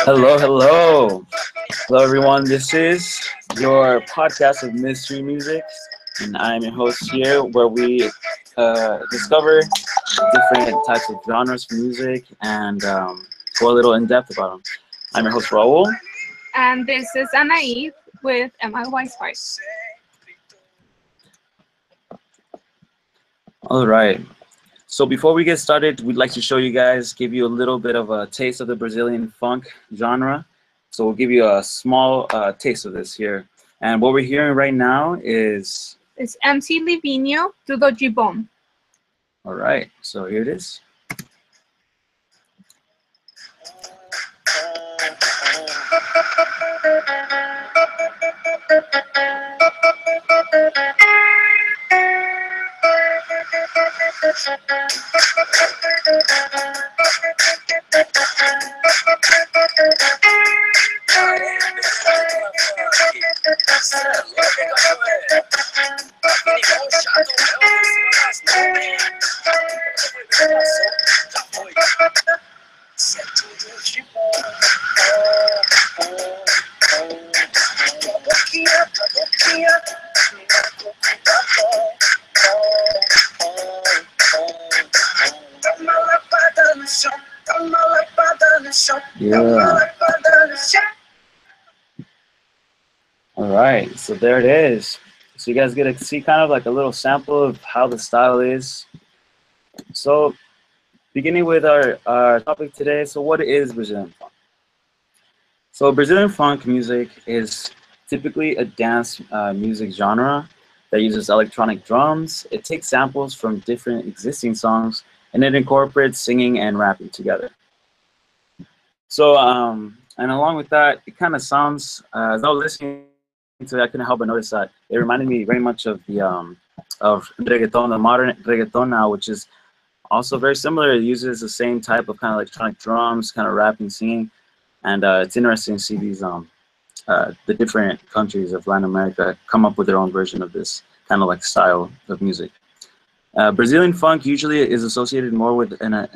Hello, hello. Hello, everyone. This is your podcast of mystery music, and I'm your host here where we discover different types of genres of music and go a little in depth about them. I'm your host, Raul. And this is Anaid with Emma Weiswart. All right. So before we get started, we'd like to show you guys, give you a little bit of a taste of the Brazilian funk genre. So we'll give you a small taste of this here. And what we're hearing right now is, It's MC Livinho, Tudo de Bom. all right, so here it is. Yeah. All right, so there it is. So you guys get to see kind of like a little sample of how the style is. So beginning with our topic today, so what is Brazilian funk? So Brazilian funk music is typically a dance music genre that uses electronic drums. It takes samples from different existing songs and it incorporates singing and rapping together. So, and along with that, it kind of sounds, as I was listening to it, I couldn't help but notice that it reminded me very much of the of reggaeton, the modern reggaeton now, which is also very similar. It uses the same type of kind of electronic drums, kind of rapping, singing, and it's interesting to see these the different countries of Latin America come up with their own version of this kind of like style of music. Brazilian funk usually is associated more with an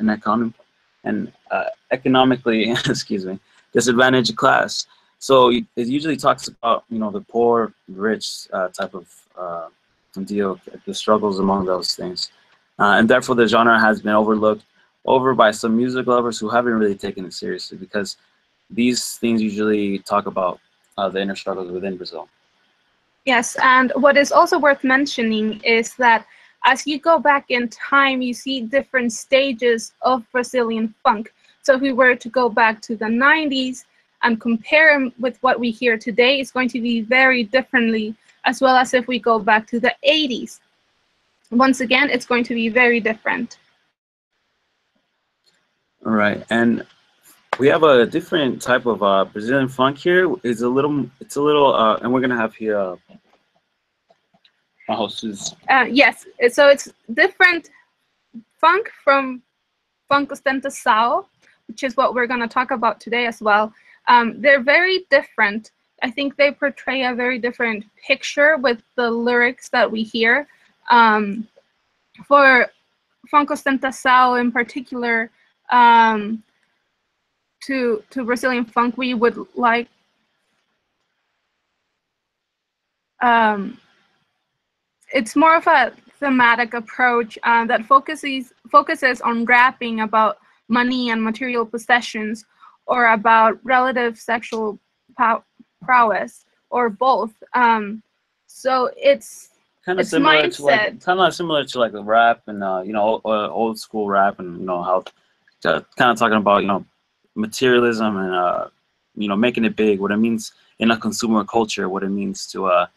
economically, excuse me, disadvantaged class. So it usually talks about the poor, rich type of deal, the struggles among those things, and therefore the genre has been overlooked over by some music lovers who haven't really taken it seriously because these things usually talk about the inner struggles within Brazil. Yes, and what is also worth mentioning is that as you go back in time, you see different stages of Brazilian funk. So if we were to go back to the 90s and compare them with what we hear today, it's going to be very differently, as well as if we go back to the 80s. Once again, it's going to be very different. All right, and we have a different type of Brazilian funk here. It's a little, and we're gonna have here my host is. Yes, so it's different funk from Funk Ostentação, which is what we're going to talk about today as well. They're very different. I think they portray a very different picture with the lyrics that we hear. For Funk Ostentação in particular, to Brazilian funk, we would like it's more of a thematic approach that focuses on rapping about money and material possessions, or about relative sexual prowess, or both. So it's Kind of similar to like the rap and old school rap, and how kind of talking about materialism and making it big, what it means in a consumer culture, what it means to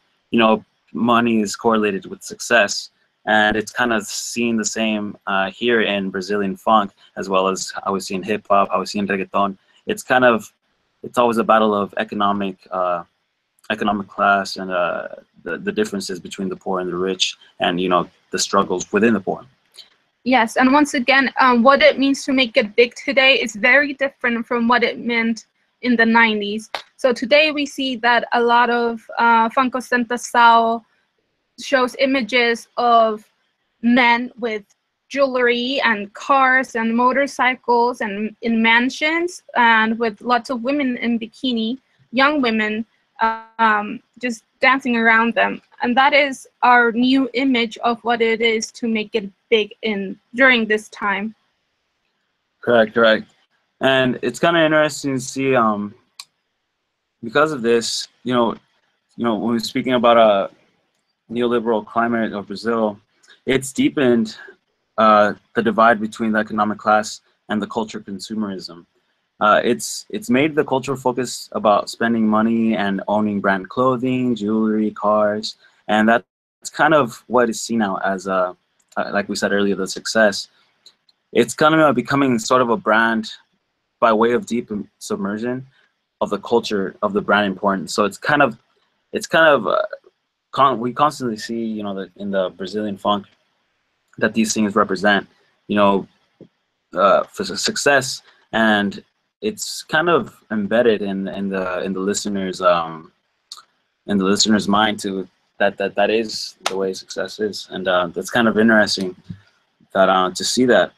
money is correlated with success, and it's kind of seen the same here in Brazilian funk, as well as how we see in hip hop, how we see in reggaeton. It's always a battle of economic class and the differences between the poor and the rich, and the struggles within the poor. Yes, and once again, what it means to make it big today is very different from what it meant in the 90s. So today we see that a lot of Funk Ostentação shows images of men with jewelry and cars and motorcycles and in mansions, and with lots of women in bikini, young women, just dancing around them. And that is our new image of what it is to make it big during this time. Correct. And it's kind of interesting to see, because of this, when we're speaking about a neoliberal climate of Brazil, it's deepened the divide between the economic class and the culture consumerism. It's made the cultural focus about spending money and owning brand clothing, jewelry, cars, and that's kind of what is seen now as, like we said earlier, the success. It's kind of becoming sort of a brand by way of deep submersion of the culture of the brand importance. So we constantly see, that in the Brazilian funk, that these things represent, for success, and it's kind of embedded in the listener's mind too, that is the way success is, and that's kind of interesting that to see that.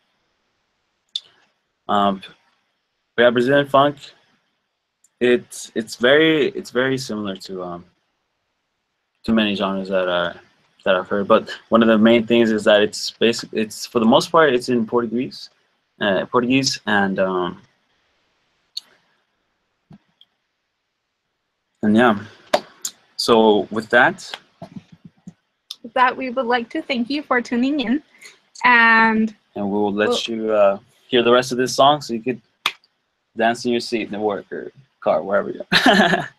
Yeah, Brazilian funk, it's very similar to many genres that I've heard, but one of the main things is that it's for the most part it's in Portuguese, and yeah. So with that, we would like to thank you for tuning in, and we will let you hear the rest of this song so you could dance in your seat in work or car, wherever you are.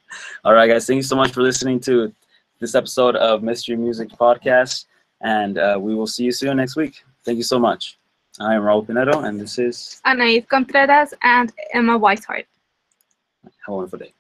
All right, guys, thank you so much for listening to this episode of Mystery Music Podcast, and we will see you soon next week. Thank you so much. I am Raul Pinedo, and this is Anaid Contreras and Emma Weishart. Have a wonderful day.